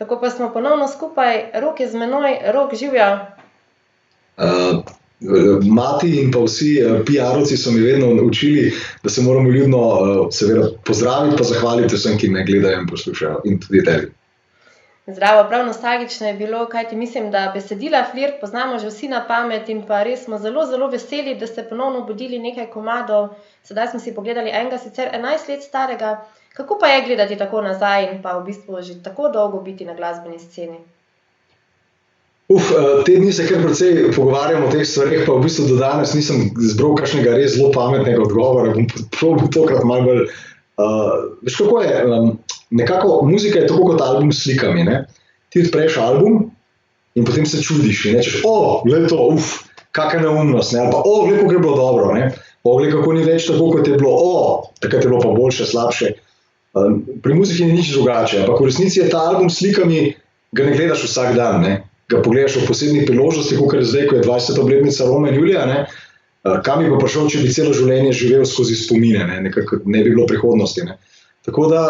Tako pa smo ponovno skupaj, Rok je z menoj, Rok, živjo. Mati in pa vsi PR-ovci so mi vedno učili, da se moramo ljudno seveda pozdraviti, pa zahvaliti vsem, ki me gledajo in poslušajo, in tudi tebi. Zdravo, prav nostalgično je bilo, kajti mislim, da besedila Flirt poznamo že vsi na pamet in pa res smo zelo, zelo veseli, da ste ponovno obudili nekaj komadov. Sedaj smo si pogledali enega sicer 11 let starega. Kako pa je gledati tako nazaj in pa v bistvu že tako dolgo biti na glasbeni sceni? Te dni se kar precej pogovarjamo o teh stvareh, pa v bistvu do danes nisem zbral kakšnega res zelo pametnega odgovora, bom probal tokrat malo bolj. Veš kako je, nekako muzika je tako kot album s slikami, ne? Ti odpreš album in potem se čudiš in rečeš, gled to, kakšna neumnost, ne? Ali pa, gled kako je bilo dobro, ne? Gled kako ni več tako, kot je bilo, takrat je bilo pa boljše, slabše. Pri muziki ni nič drugače, ampak v resnici je ta album s slikami, ga ne gledaš vsak dan, ne? Ga pogledaš v posebnih priložnostih, kot je zdaj, ko je 20. obletnica Rome in Julija, ne? Kam bi pa prišel, če bi celo življenje živel skozi spomine, ne? Nekako ne bi bilo prihodnosti, ne? Tako da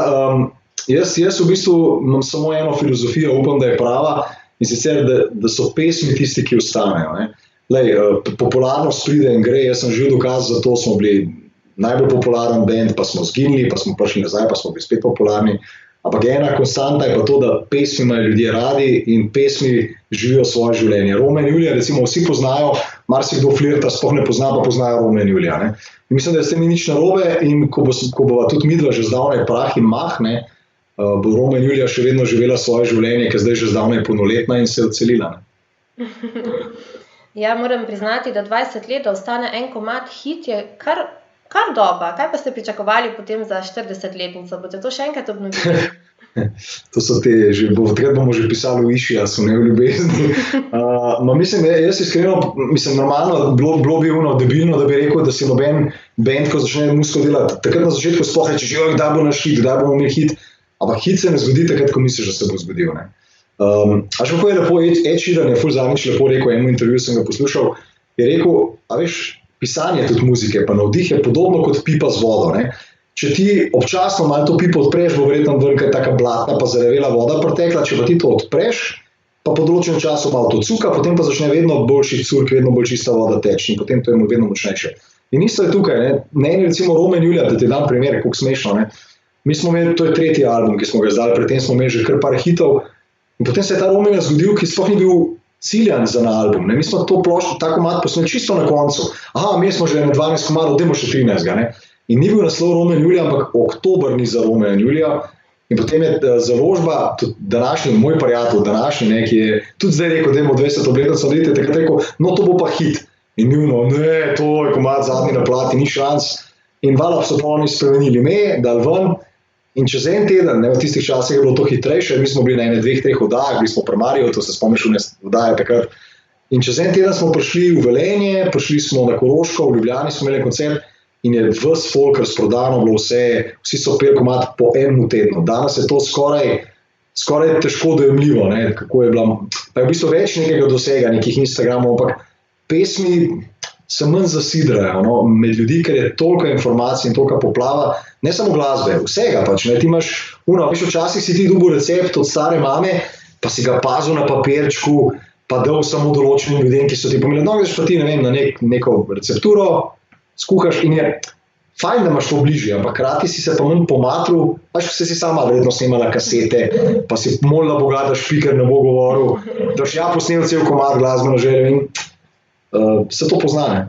jaz v bistvu imam samo eno filozofijo, upam, da je prava, in sicer, da so pesmi tisti, ki ostanejo, ne? Lej, popularnost pride in gre, jaz sem živ dokaz, zato smo bili najbolj popularen band, pa smo zginili, pa smo prišli nazaj, pa smo bili spet popularni. Ampak ena konstanta je pa to, da pesmi imajo ljudje radi in pesmi živijo svoje življenje. Rome in Julija, recimo, vsi poznajo, marsikdo Flirta sploh ne pozna, pa poznajo Rome in Julija, ne? In mislim, da s tem ni nič narobe in ko bova tudi midva že zdavnaj prah in mah, ne, bo Rome in Julija še vedno živela svoje življenje, ker zdaj že zdavnaj polnoletna in se je odselila, ne. Ja, moram priznati, da 20 let, da ostane en komad hit, je kar doba. Kaj pa ste pričakovali potem za 40-letnico? Boste to še enkrat obnovili? To so takrat bomo že pisali v Išija, so ne v ljubezni. Mislim, jaz iskreno, normalno, bilo bi debilno, da bi rekel, da si noben band, ko začne muziko delati, takrat na začetku sploh reče, kdaj bo naš hit, kdaj bomo imeli hit, ampak hit se ne zgodi takrat, ko misliš, da se bo zgodil, ne. A še kako je lepo, Ed Sheeran je ful zadnjič lepo rekel, eno intervju sem ga poslušal, je rekel, a veš, pisanje tudi muzike, pa navdih je podobno kot pipa z vodo, ne. Če ti občasno malo to pipo odpreš, bo verjetno ven kaj taka blatna pa zarevela voda pretekla, če pa ti to odpreš, pa po določenem času malo to cuka, potem pa začne vedno boljši curk, vedno bolj čista voda teči in potem to je vedno močnejše. In isto je tukaj, ne. Meni recimo Rome in Julija, da ti dam primer, kako smešno, ne. Mi smo imeli, to je 3. album, ki smo ga izdali, predtem smo imeli že kar par hitov in potem se je ta Rome zgodil, ki sploh ni bil ciljan za na album, ne. Mi smo to ploščo, ta komad posneli čisto na koncu. Mi smo že na 12 komadov, dajmo še 13, ne. In ni bil naslov Rome in Julija, ampak Oktober ni za Rome in Julija. In potem je založba, tudi današnji, moj prijatelj, današnji, ne, ki je tudi zdaj rekel, dajmo 20 obletnico narediti, takrat rekel, to bo pa hit. In mi ne, to je komad zadnji na plati, ni šans. In valjda so pa oni spremenili ime, dali ven. In čez en teden, ne, v tistih časih je bilo to hitrejše, mi smo bili na 1, 2, 3 oddajah, bili smo pri Mariju, to se spomniš v oddaje takrat. In čez en teden smo prišli v Velenje, prišli smo na Koroško, v Ljubljani smo imeli koncert. In je ves folk razprodano bilo vse, vsi so peli komad po enem tednu. Danes je to skoraj težko dojemljivo, ne, kako je bila. Pa je v bistvu več nekega dosega, nekih Instagramov, ampak pesmi se manj zasidrajo, no, med ljudi, ker je toliko informacij in toliko poplava, ne samo glasbe, vsega pač, ne, ti imaš, veš, včasih si ti dobil recept od stare mame, pa si ga pazil na papirčku, pa dal samo določenim ljudem, ki so ti pomenili, greš pa ti, ne vem, na neko recepturo, skuhaš in je fajn, da imaš to bližje, ampak hkrati si se pa manj pomatril, pač se si sama verjetno snemala kasete, pa si molila Boga, da špiker ne bo govoril, da boš posnel cel komad glasbeno željo in se to pozna, ne.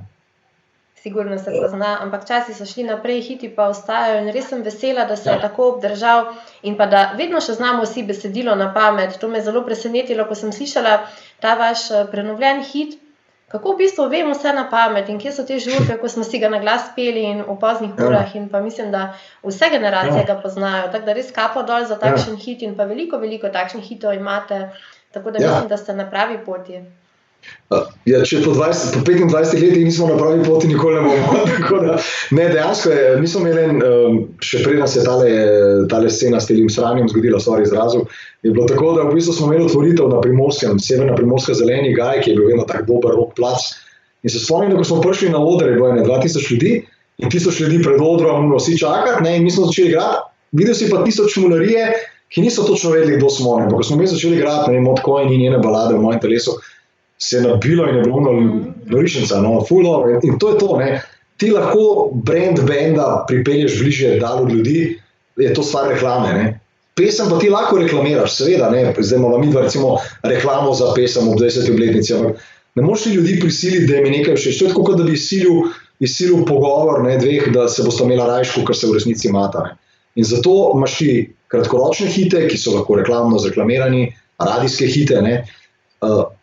Sigurno se pozna, ampak časi so šli naprej, hiti pa ostajajo in res sem vesela, da se je tako obdržal in pa da vedno še znamo vsi besedilo na pamet. To me je zelo presenetilo, ko sem slišala ta vaš prenovljen hit. Kako v bistvu vemo vse na pamet in kje so te žurke, ko smo si ga na glas peli in v poznih urah in pa mislim, da vse generacije ga poznajo, tako da res kapo dol za takšen hit in pa veliko takšnih hitov imate, tako da mislim, da ste na pravi poti. Ja, če po 25 letih nismo na pravi poti, nikoli ne bomo. Tako da, ne, dejansko je, mi smo imeli, še preden se tale scena s telim sranjem zgodila, stvar izrazil, je bilo tako, da v bistvu smo imeli otvoritev na Primorskem, severna Primorska zeleni gaj, ki je bil vedno tak dober rock plac. In se spomnim, da ko smo prišli na oder, je bilo 2000 ljudi in 1000 ljudi pred odrom, vsi čakati, ne, in mi smo začeli igrati, videl si pa 1000 mularije ki niso točno vedeli, kdo smo. Ko smo mi začeli igrati, ne vem, od Coin in njene balade v mojem telesu, se je nabilo in je bilo norišnica, full dobro. In to je to, ne. Ti lahko brand benda pripelješ bližje dalu ljudi, je to stvar reklame, ne. Pesem pa ti lahko reklamiraš, seveda, ne. Zdaj imamo mi dva recimo reklamo za pesem ob 20. obletnici, ampak ne moreš ti ljudi prisiliti, da jim je nekaj všeč. To je tako, kot da bi izsilil pogovor, ne, dveh, da se bosta imela rajško, kar se v resnici imata. Ne. In zato imaš ti kratkoročne hite, ki so lahko reklamno zreklamirani, radijske hite, ne.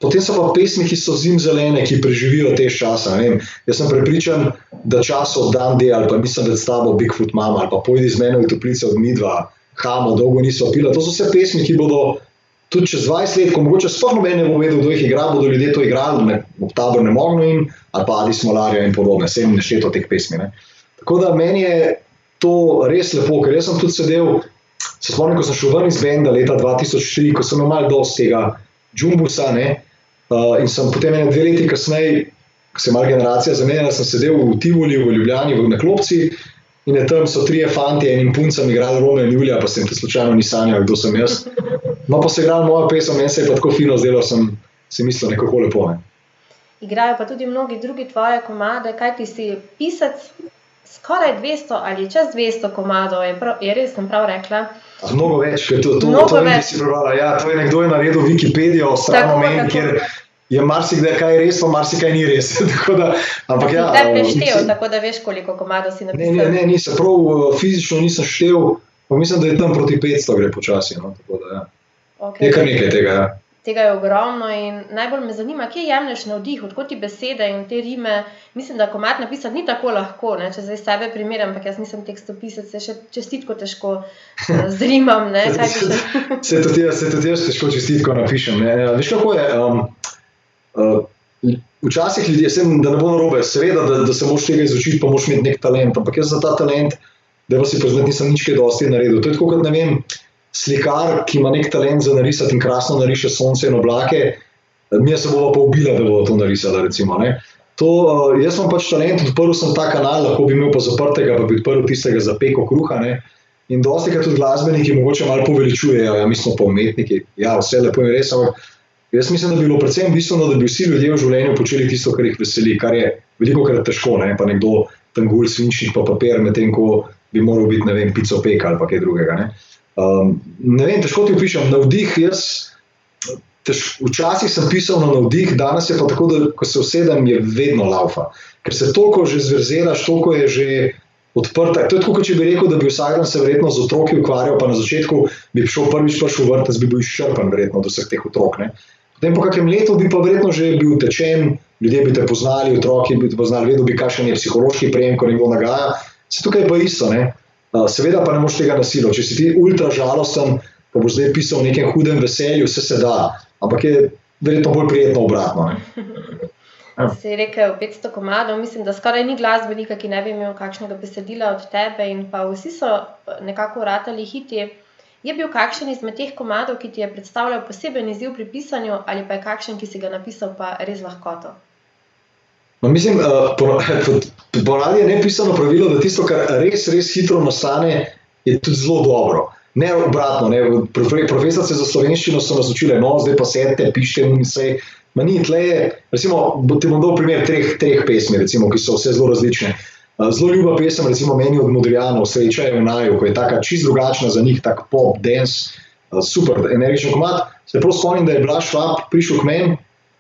Potem so pa pesmi, ki so zimzelene, ki preživijo te časa. Ne vem, jaz sem prepričan, da čas od Dan D ali pa Mislim več s tabo, Bigfoot Mama ali pa Pojdi z menoj v toplice od Midva, Hamo, Dolgo niso pila. To so vse pesmi, ki bodo tudi čez 20 let, ko mogoče sploh noben ne bo vedel, kdo jih igra, bodo ljudje to igrali, ob Tabornem ognju in ali pa Adi Smolarja in podobne, vse jim nešteto teh pesmi. Ne. Tako da meni je to res lepo, ker jaz sem tudi sedel, se spomnim, ko sem šel ven iz benda leta 2004, ko sem imel malo dosti tega džumbusa, ne, in sem potem 2 leti kasneje, ko se je malo generacija zamenjala, sem sedel v Tivoli, v Ljubljani, na klopci in tam so 3 fantje in puncem igrali Romeo in Julija, pa sem te slučajno ni sanjal, kdo sem jaz. No, pa so igrali mojo pesem, meni se je pa tako fino zdelo, sem si mislil nekako lepo. Ne. Igrajo pa tudi mnogi drugi tvoje komade, kaj ti si pisec skoraj 200 ali čez 200 komadov, je res, sem prav rekla? Mnogo več, ker to ne bi si prebrala. Ja, to je nekdo je naredil Wikipedijo, strano meni, kjer je marsikdaj kaj res, pa marsikaj ni res. Tako da, ampak ja. Ti preštel, tako da veš, koliko komadov si napisal? Ne, nisem, prav fizično nisem štel, pa mislim, da je tam proti 500 gre počasi, no, tako da, ja. Okay. Je kar nekaj tega, ja. Tega je ogromno in najbolj me zanima, kje jemlješ navdih, odkot ti besede in te rime. Mislim, da komad napisati ni tako lahko, ne? Če zdaj sebe primerjam, ampak jaz nisem tekstopisec, se še čestitko težko zrimam. Ne? Se tudi jaz težko čestitko napišem. Ne? Veš, kako je? Včasih ljudje, da ne bo narobe, seveda, da se moš tega izučiti, pa moš imeti nek talent, ampak jaz za ta talent, da pa si priznati, nisem nič kaj dosti naredil. To je tako, kot ne vem, slikar, ki ima nek talent za narisati in krasno nariše sonce in oblake, mi se bova pa ubila, da bova to narisala, recimo. Ne? Jaz imam pač talent, odprl sem ta kanal, lahko bi imel pa zaprtega, pa bi odprl tistega za peko kruha. Ne? In dostikrat tudi glasbeniki mogoče malo poveličujejo, ja, mi smo pa umetniki, ja, vse lepo in res, ampak jaz mislim, da bi bilo predvsem bistveno, da bi vsi ljudje v življenju počeli tisto, kar jih veseli, kar je velikokrat težko, ne? Pa nekdo tangul, svinčnik pa papir, medtem ko bi moral biti, ne vem, pico peka ali pa kaj drugega. Ne? Ne vem, težko ti opišem, navdih, včasih sem pisal na navdih, danes je pa tako, da ko se usedem, je vedno laufa, ker se toliko že zverzelaš, toliko je že odprta, to je tako, kot če bi rekel, da bi vsak dan se verjetno z otroki ukvarjal, pa na začetku bi prvič prišel v vrtec, bi bil izčrpan verjetno od vseh teh otrok, ne. Potem po kakem letu bi pa verjetno že bil tečen, ljudje bi te poznali, otroki bi te poznali, vedel bi, kakšen je psihološki prejem, ko nekdo nagaja, se tukaj pa isto, ne. Seveda pa ne moš tega nasilja. Če si ti ultra žalosten, pa boš zdaj pisal o nekem hudem veselju, vse se da, ampak je verjetno bolj prijetno obratno. Ja. Si rekel 500 komadov, mislim, da skoraj ni glasbenika, ki ne bi imel kakšnega besedila od tebe in pa vsi so nekako ratali hiti. Je bil kakšen izmed teh komadov, ki ti je predstavljal poseben izziv pri pisanju ali pa je kakšen, ki si ga napisal pa res lahkoto? No, mislim, ponavadi je nepisano pravilo, da tisto, kar res hitro nastane, je tudi zelo dobro. Ne obratno, ne. Profesorice za slovenščino so nas učile, no, zdaj pa sedite, pišite in vse. Ma ni, tle je, recimo, ti bom dal primer treh pesmi, recimo, ki so vse zelo različne. Zelo ljuba pesem, recimo meni od Modrijanov, Sreča je v naju, ko je taka čisto drugačna za njih, tak pop, dance, super, energičen komad. Se prav spomnim, da je Blaž Švab prišel k meni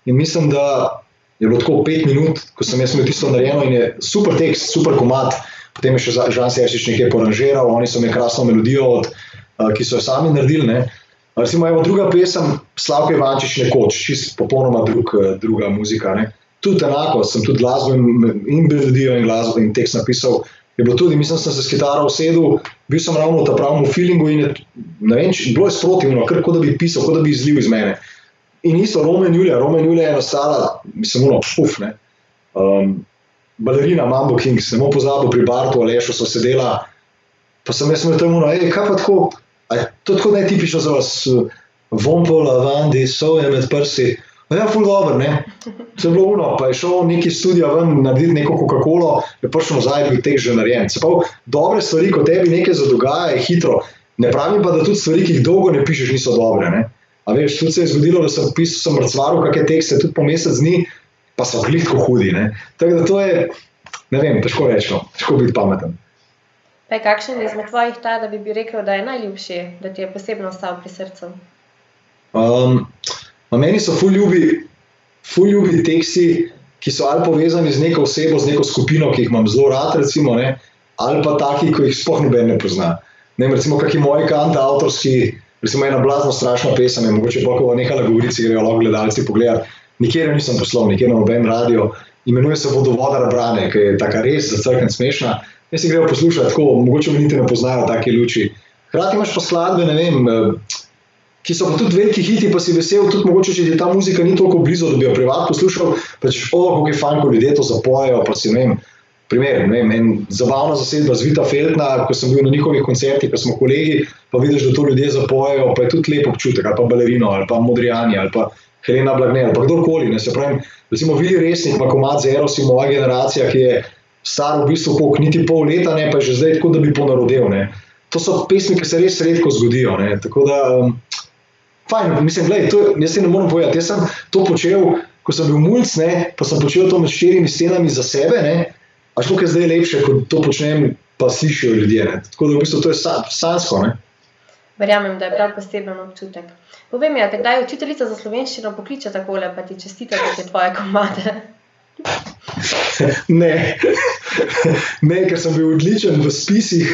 in mislim, da je bilo tako 5 minut, ko sem jaz imel tisto narejeno in je super tekst, super komad, potem je še Žan Seršič nekaj poranžiral, oni so imeli krasno melodijo, ki so jo sami naredili. Ne. Recimo, evo druga pesem, Slavko Ivančič Nekoč, čist popolnoma druga muzika. Ne. Tudi enako, sem tudi glasbo in melodijo in glasbo in tekst napisal, je bilo tudi, mislim, sem se s kitaro usedel, bil sem ravno v ta pravem feelingu in je, ne vem, bilo je sprotivno, kar kot da bi pisal, kot da bi izlil iz mene. In isto Romeo in Julija je nastala, mislim, ne. Balerina Mambo Kings, ne bom pozabil, pri Bartu Alešu so sedela, pa sem jaz imel tam kaj pa tako, to je tako najtipično za vas, von po lavandi, soje med prsi, ja, ful dobro, ne, se je bilo pa je šel neki studio ven narediti neko Coca-Colo, je prišel nazaj, bil tek že narejen. Se pravi, dobre stvari, ko tebi nekaj zadogaja, je hitro. Ne pravim pa, da tudi stvari, ki jih dolgo ne pišeš, niso dobre. Ne? A veš, tudi se je zgodilo, da sem mrcvaril kakšne tekste tudi po mesec dni, pa so glitko hudi. Ne? Tako da to je, ne vem, težko reči, težko biti pameten. Pa kakšen je izmed tvojih ta, da bi rekel, da je najljubši, da ti je posebno ostal pri srcu? Meni so ful ljubi teksti, ki so ali povezani z neko osebo, z neko skupino, ki jih imam zelo rad, recimo, ne? Ali pa taki, ki jih sploh noben ne pozna. Ne, recimo, kakšni moji kanta avtorski, recimo ena blazno strašna pesem, je mogoče pa, ko nehala govorici, grejo lahko gledalci pogledati, nikjer jo nisem poslal, nikjer na noben radio, imenuje se Vodovodar brane, ki je taka res zacrknjen smešna. Jaz si grejo poslušati, tako, mogoče me niti ne poznajo take luči. Hrati imaš pa skladbe, ne vem, ki so pa tudi veliki hiti, pa si vesel, tudi mogoče, če ti ta muzika ni toliko blizu, da bi jo privat poslušal, pa češ, kako je fajn, ko ljudje to zapojejo, pa si, ne vem, primer, ne vem, en zabavna zasedba z Vita Feltna, ko sem bil na njihovih koncertih, ko smo kolegi, pa vidiš, da to ljudje zapojejo, pa je tudi lep občutek, ali pa Balerino, ali pa Modrijani, ali pa Helena Blagne, ali pa kdorkoli, ne, se pravim, recimo Vili Resnik, ima komad Zero, si moja generacija, ki je star v bistvu koliko, niti pol leta, ne, pa je že zdaj tako, da bi ponarodel, ne. To so pesmi, ki se res redko zgodijo, ne, tako da, fajn, mislim, glej, jaz se ne moram povedati, jaz sem to počel, ko sem bil mulc, ne, pa sem počel to med 4 stenami za sebe, ne, a šlo, kaj zdaj je lepše, kot to počnem, pa slišijo ljudje, ne, tako da v bistvu to je sanjsko, ne. Verjamem, da je prav poseben občutek. Povej mi, te kdaj učiteljica za slovenščino pokliče takole, pa ti čestita, da te tvoje komade? Ne, ker sem bil odličen v spisih,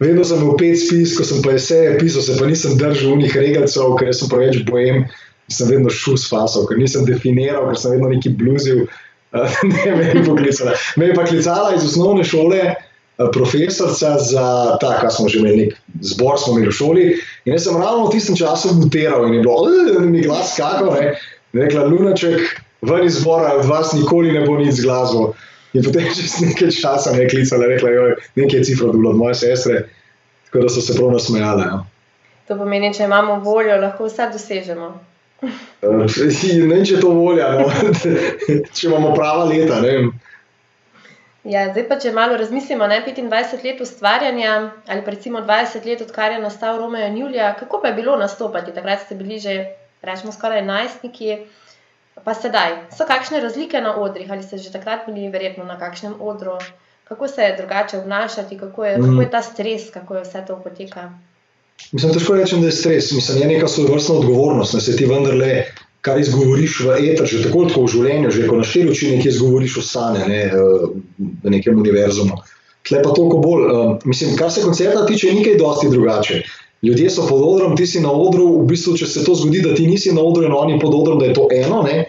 vedno sem imel 5 spis, ko sem pa eseje pisal, se pa nisem držal unih regalcev, ker sem preveč bojem, sem vedno šus fasal, ker nisem definiral, ker sem vedno neki bluzil, ne, me ni poklicala. Me je pa klicala iz osnovne šole profesorca za ta, kaj smo že imeli, nek zbor smo imeli v šoli, in jaz sem ravno v tistem času mutiral in je bilo, mi glas skakal, ne, rekla, Lunaček, ven iz zbora, od vas nikoli ne bo nič z glasbo. In potem čez nekaj časa me je klicala, rekla, joj, nekaj je cifra bilo od moje sestre, tako da so se prav nasmejale. Ja. To pomeni, če imamo voljo, lahko vse dosežemo. Ne vem, če je to volja, no. Če imamo prava leta, ne vem. Ja, zdaj pa, če malo razmislimo, ne, 25 let ustvarjanja, ali pa recimo 20 let, odkar je nastal Romeo in Julija, kako pa je bilo nastopati? Takrat ste bili že, rečemo, skoraj najstniki, pa sedaj. So kakšne razlike na odrih, ali ste že takrat bili verjetno na kakšnem odru? Kako se je drugače obnašati, kako je ta stres, kako je vse to poteka? Mislim, težko rečem, da je stres. Mislim, je neka svojevrstna odgovornost, da se ti vendarle, kar izgovoriš v eter, že tako v življenju, že ko na 4 oči nekje izgovoriš, ostane, ne, v nekem univerzumu. Tle pa toliko bolj. Mislim, kar se koncerta tiče, je nekaj dosti drugače. Ljudje so pod odrom, ti si na odru, v bistvu, če se to zgodi, da ti nisi na odru in oni pod odrom, da je to eno, ne,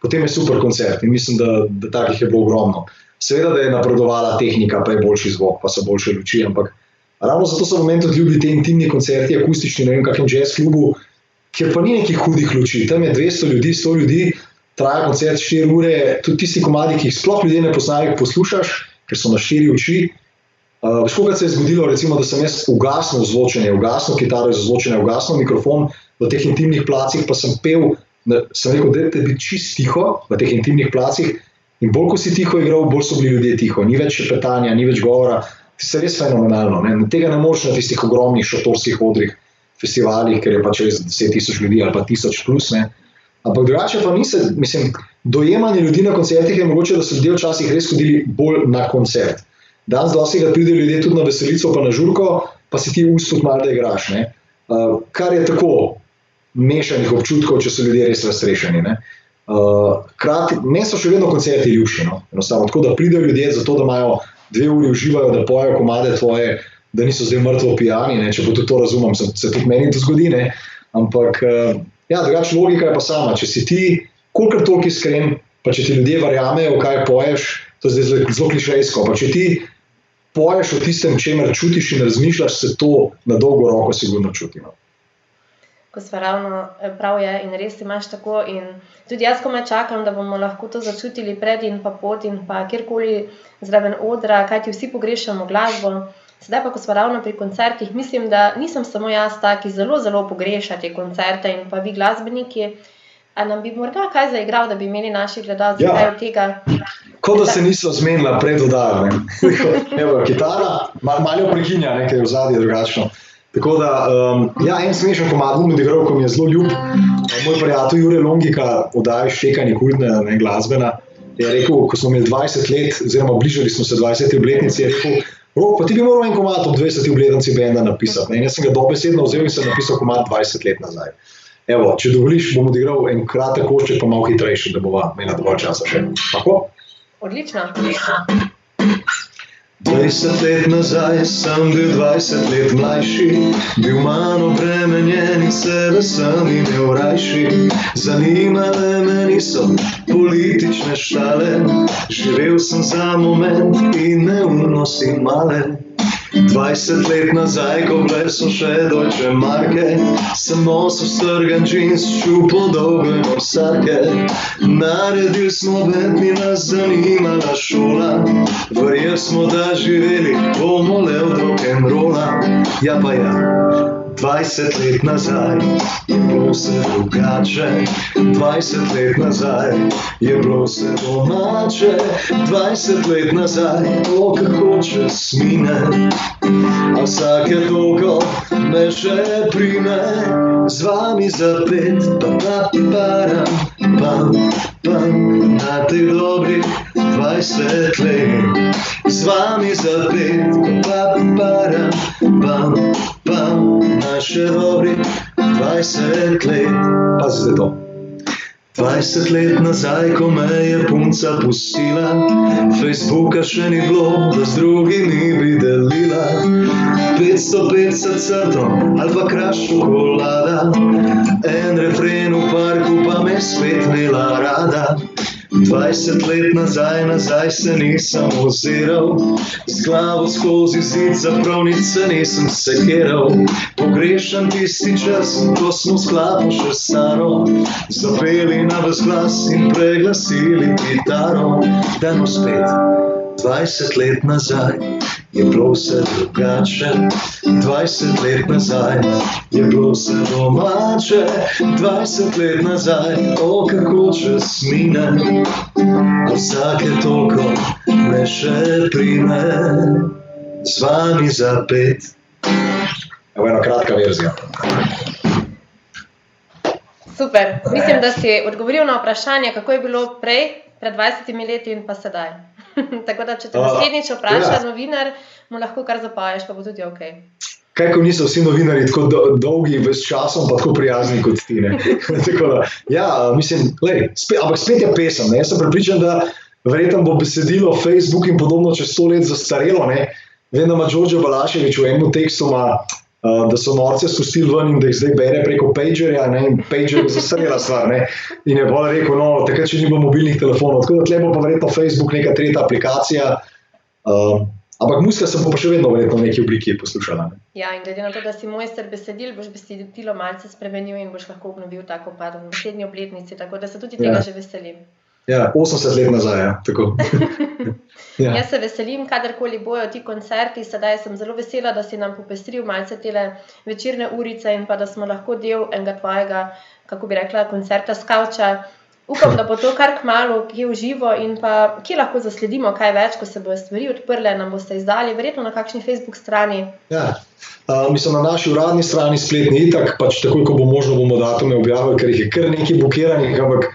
potem je super koncert in mislim, da takih je bilo ogromno. Seveda, da je napredovala tehnika, pa je boljši zvok, pa so boljše luči, ampak ravno zato so v meni tudi ljubi te intimni koncerti, akustični, ne vem, kakem jazz klubu, kjer pa ni nekih hudih luči. Tam je 200 ljudi, 100 ljudi, traja koncert 4 ure, tudi tisti komadi, ki jih sploh ljudje ne poznajo, poslušaš, ker so na 4 oči. Veš, kolikrat se je zgodilo, recimo, da sem jaz ugasnil zvočenje, ugasnil kitaro iz zvočenja, ugasnil mikrofon v teh intimnih placih, pa sem pel, sem rekel, dajte biti čist tiho v teh intimnih placih in bolj, ko si tiho igral, bolj so bili ljudje tiho. Ni več šepetanja, ni več govora, ti se res fenomenalno. Ne? Tega ne moreš na tistih ogromnih šatorskih odrih, festivalih, ker je pač res 10,000 ljudi ali pa 1000 plus, ne. Ampak drugače pa mislim, dojemanje ljudi na koncertih je mogoče, da so ljudje včasih res hodili bolj na koncert. Danes dostikrat pridejo ljudje tudi na veselico pa na žurko, pa si ti tudi malo da igraš, ne. Kar je tako mešanih občutkov, če so ljudje res raztrešeni, ne. Meni so še vedno koncerti ljubši, no, enostavno, tako da pridejo ljudje zato, da imajo 2 uri uživajo, da pojejo komade tvoje, da niso zdaj mrtvo pijani, ne, če bo tudi to razumem, se tudi meni to zgodi, ne, ampak ja, drugače logika je pa sama, če si ti kolikor toliko iskren, pa če ti ljudje verjamejo, kaj poješ, to je zdaj zelo klišejsko, pa če ti poješ o tistem, čemer čutiš in razmišljaš, se to na dolgo roko sigurno čuti. No. Ko sva ravno, prav je in res imaš tako in tudi jaz komaj čakam, da bomo lahko to začutili pred in pa pod in pa kjerkoli zraven odra, kajti vsi pogrešamo glasbo. Sedaj pa, ko sva ravno pri koncertih, mislim, da nisem samo jaz ta, ki zelo, zelo pogreša te koncerte in pa vi glasbeniki. A nam bi morda kaj zaigral, da bi imeli naši gledalci kaj od tega? Kot da se niso zmenila pred oddajo, ne. Evo, kitara, malo prekinja, nekaj v zadnji drugačno. Tako da, en smešen komad bom odigral, ko mi je zelo ljub. Moj prijatelj Jure Longika, oddaja Štekanje kultna, glasbena, je rekel, ko smo imeli 20 let, oziroma bližali smo se 20. obletnici, je rekel, Rok, pa ti bi moral en komad ob 20. obletnici benda napisati. In jaz sem ga dobesedno vzel in sem napisal komad 20 let nazaj. Evo, če dovoliš, bom odigral en kratek košček, pa malo hitrejši, da bova imela dovolj časa še. Tako? Odlično. 20 let nazaj sem bil 20 let mlajši, bil manj obremenjen in sebe sem imel rajši. Zanimale me niso politične šale, živel sem za moment in neumnosti male. 20 let nazaj, ko bile so še Deutsche Marke, sem nosil strgan džins, ščupal dolge norsarke. Naredil smo bend, ni nas zanimala šola, verjel smo, da živeli bomo le od rock'n'rolla. Ja pa ja, 20 let nazaj je bilo vse drugače, 20 let nazaj je bilo vse domače, 20 let nazaj, o kako čas mine, a vsake toliko me še prime, z vami zapet, na teh dobrih 20 let, z vami zapet, na še dobrih 20 let. Pazite to. 20 let nazaj, ko me je punca pustila, Facebooka še ni bilo, da z drugimi bi delila. 550 crtov ali pa kraš čokolada, en refren v parku pa me spet imela rada. 20 let nazaj se nisem oziral, z glavo skozi zid za pravnice nisem sekiral. Pogrešam tisti čas, ko smo s klapo še staro zapeli na ves glas in preglasili kitaro. Dajmo spet. 20 let nazaj je bilo vse drugače, 20 let nazaj je bilo vse domače, 20 let nazaj, o kako čas mine, a vsake toliko me še prime, z vami zapet. Evo ena kratka verzija. Super. Mislim, da si odgovoril na vprašanje, kako je bilo prej, pred 20 leti in pa sedaj. Tako da, če te naslednjič vpraša novinar, mu lahko kar zapaješ, pa bo tudi ok. Kaj, ko niso vsi novinari tako dolgi s časom, pa tako prijazni kot ti, ne? Tako da, ja, mislim, ampak spet je pesem, ne? Jaz sem prepričan, da verjetno bo besedilo Facebook in podobno čez 100 let zastarelo, ne? Vem, da ima Đorđe Balašević v enem tekstu, da so norce spustili ven in da jih zdaj bere preko pagerja, ne, in pager je zastarela stvar, ne, in je bolj rekel, no, takrat še ni bilo mobilnih telefonov, tako da tle bo pa verjetno Facebook neka tretja aplikacija, ampak muzika se bo pa še vedno verjetno v neki obliki poslušala, ne. Ja, in glede na to, da si mojster besedil, boš besedilo malce spremenil in boš lahko obnovil tako v naslednji obletnici, tako da se tudi tega že veselim. Ja, 80 let nazaj, ja, tako. Ja. Jaz se veselim, kadarkoli bojo ti koncerti, sedaj sem zelo vesela, da si nam popestril malce tele večerne urice in pa da smo lahko del enega tvojega, kako bi rekla, koncerta s kavča. Upam, da bo to kar kmalu, kje v živo in pa kje lahko zasledimo kaj več, ko se bojo stvari odprle, nam boste izdali, verjetno na kakšni Facebook strani. Ja, mislim na naši uradni strani spletni itak, pač takoj, ko bo možno, bomo datume objavili, ker jih je kar nekaj blokiranih, ampak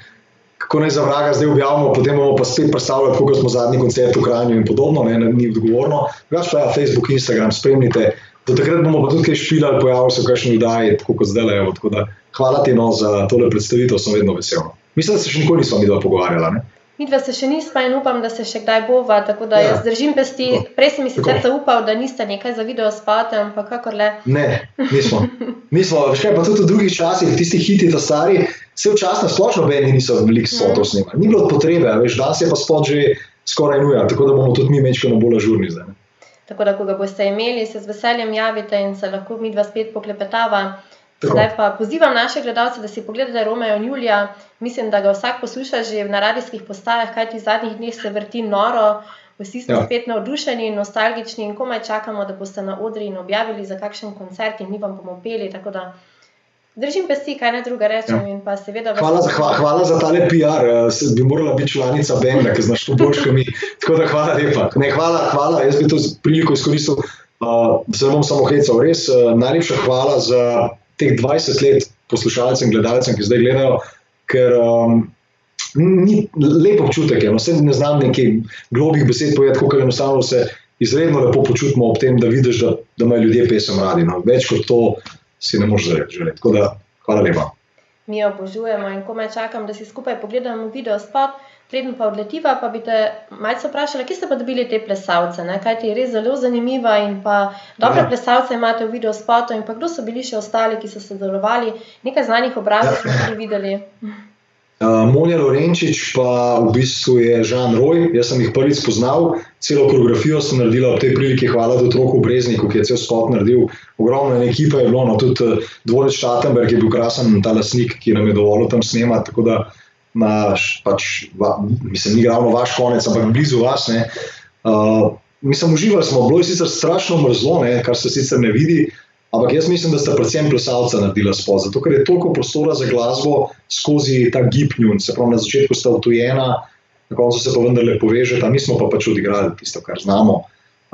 kako naj za vraga zdaj objavimo, potem bomo pa spet predstavljali, kako smo zadnji koncert v Kranju in podobno, ne, ni odgovorno. Drugač pa ja, Facebook, Instagram, spremljite. Do takrat bomo pa tudi kaj špilali, pojavili se v kakšni vdaji, tako kot zdaj levo. Tako da hvala ti za tole predstavitev, sem vedno vesel. Mislim, da se še nikoli nismo midva pogovarjala, ne? Midva se še nisva in upam, da se še kdaj bova, tako da jaz držim pesti. Prej si mi sicer zaupal, da niste nekaj za video spate, ampak kakor le. Ne, nismo. Veš kaj, pa tudi v drugih časih, tisti hiti, ta stari, vse včasno splošno bendi niso veliko spotov snimali. Ni bilo potrebe, veš, danes je pa spot že skoraj nuja, tako da bomo tudi mi mečkano bolj ažurni zdaj. Tako da, ko ga boste imeli, se z veseljem javite in se lahko midva spet poklepetava. Zdaj pa pozivam naše gledalce, da si pogledate Romeo in Julija. Mislim, da ga vsak posluša že na radijskih postajah, kajti v zadnjih dneh se vrti noro. Vsi smo spet navdušeni in nostalgični in komaj čakamo, da boste na odri in objavili za kakšen koncert in mi vam bomo peli. Tako da držim pesti, kaj ne druga rečem. In pa seveda hvala za tale PR, bi morala biti članica benda, ki znaš to boljš kot mi. Tako da hvala lepa. Ne, hvala, jaz bi to priliko izkoristil Da se ne bom samo hecal, res najlepša hvala za teh 20 let poslušalcem, gledalcem, ki zdaj gledajo, ker ni lep občutek, no, vse ne znam nekaj globih besed povedati, kako enostavno se izredno lepo počutimo ob tem, da vidiš, da imajo ljudje pesem radi. No. Več kot to si ne moreš želeti. Tako da, hvala lepa. Mi jo obožujemo in komaj čakam, da si skupaj pogledamo video spot, preden pa odletiva, pa bi te malce vprašala, kje ste pa dobili te plesalce, ne? Kaj ti je res zelo zanimiva in pa dobre plesalce imate v video spotu in pa kdo so bili še ostali, ki so sodelovali, nekaj znanih obrazov smo tudi videli. Monja Lorenčič pa v bistvu je Žan Roj, jaz sem jih prvič spoznal, celo koreografijo sem naredila ob tej priliki, hvala tudi Roku Brezniku, ki je cel spot naredil, ogromna ekipa je bilo, no, tudi Dvorec Štatenberg je bil krasen ta lastnik, ki nam je dovolil tam snemati, tako da mislim, ni ravno vaš konec, ampak blizu vas, ne. Mislim, uživali smo, bilo je sicer strašno mrzlo, ne, kar se sicer ne vidi, ampak jaz mislim, da sta predvsem plesalca naredila spot, zato ker je toliko prostora za glasbo skozi ta gib njun, se pravi na začetku sta odtujena, na koncu se pa vendarle povežeta, mi smo pa pač odigrali tisto, kar znamo,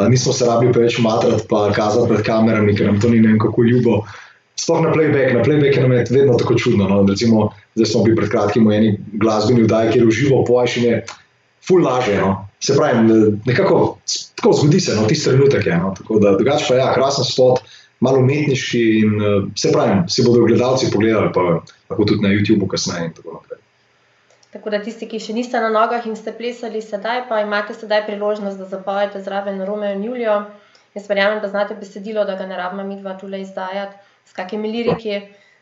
nismo se rabili preveč matrati pa kazati pred kamerami, ker nam to ni ne vem kako ljubo. Sploh na playback nam je vedno tako čudno, no, recimo, zdaj smo bili pred kratkim v eni glasbeni vdaji, kjer uživo poješ in je ful lažje, no. Se pravi, nekako tako zgodi se, no, tisti trenutek je, no, tako da drugače pa ja, krasen spot, malo umetniški in se pravi, si bodo gledalci pogledali, pa lahko tudi na YouTubeu kasneje in tako naprej. Tako da tisti, ki še niste na nogah in ste plesali sedaj, pa imate sedaj priložnost, da zapojete zraven Romeo in Julijo. Jaz verjamem, da znate besedilo, da ga ne rabimo midva tule izdajati s kakimi liriki.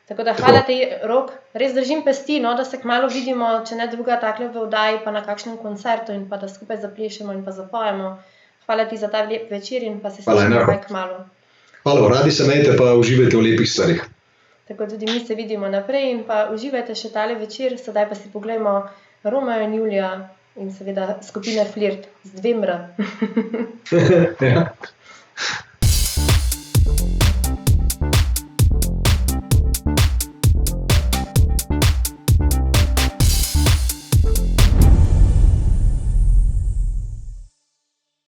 Tako da hvala ti, Rok, res držim pesti, no, da se kmalu vidimo, če ne druga takle v vdaji, pa na kakšnem koncertu in pa da skupaj zaplešemo in pa zapojemo. Hvala ti za ta lep večer in pa se slišimo kaj kmalu. Hvala, radi se imejte pa uživajte v lepih stvarih. Tako tudi mi se vidimo naprej in pa uživajte še tale večer, sedaj pa si poglejmo Romeo in Julija in seveda skupine Flirt z 2 M. Ja.